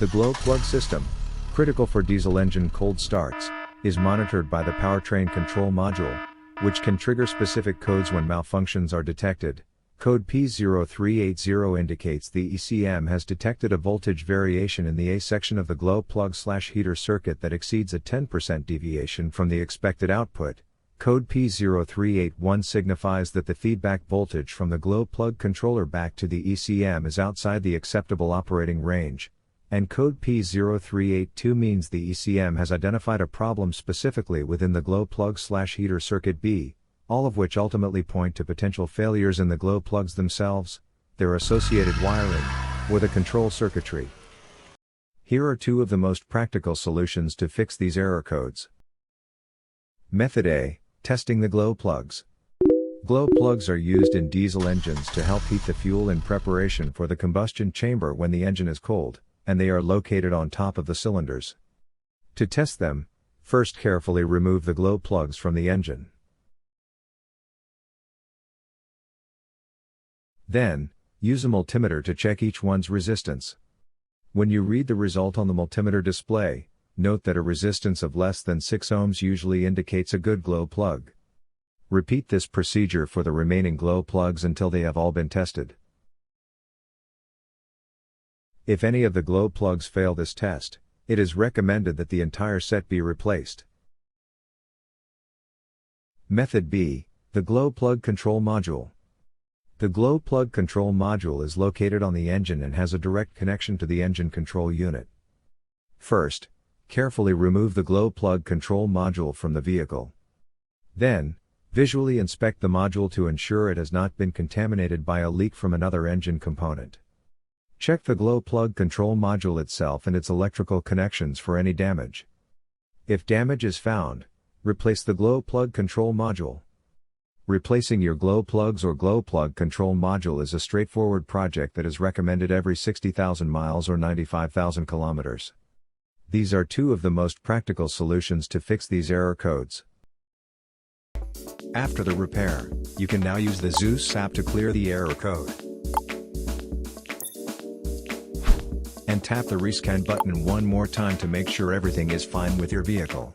The glow plug system, critical for diesel engine cold starts, is monitored by the powertrain control module, which can trigger specific codes when malfunctions are detected. Code P0380 indicates the ECM has detected a voltage variation in the A section of the glow plug/heater circuit that exceeds a 10% deviation from the expected output. Code P0381 signifies that the feedback voltage from the glow plug controller back to the ECM is outside the acceptable operating range, and code P0382 means the ECM has identified a problem specifically within the glow plug/heater circuit B, all of which ultimately point to potential failures in the glow plugs themselves, their associated wiring, or the control circuitry. Here are two of the most practical solutions to fix these error codes. Method A: testing the glow plugs. Glow plugs are used in diesel engines to help heat the fuel in preparation for the combustion chamber when the engine is cold, and they are located on top of the cylinders. To test them, first carefully remove the glow plugs from the engine. Then, use a multimeter to check each one's resistance. When you read the result on the multimeter display, note that a resistance of less than 6 ohms usually indicates a good glow plug. Repeat this procedure for the remaining glow plugs until they have all been tested. If any of the glow plugs fail this test, it is recommended that the entire set be replaced. Method B: the glow plug control module. The glow plug control module is located on the engine and has a direct connection to the engine control unit. First, carefully remove the glow plug control module from the vehicle. Then, visually inspect the module to ensure it has not been contaminated by a leak from another engine component. Check the glow plug control module itself and its electrical connections for any damage. If damage is found, replace the glow plug control module. Replacing your glow plugs or glow plug control module is a straightforward project that is recommended every 60,000 miles or 95,000 kilometers. These are two of the most practical solutions to fix these error codes. After the repair, you can now use the Zeus app to clear the error code. And tap the rescan button one more time to make sure everything is fine with your vehicle.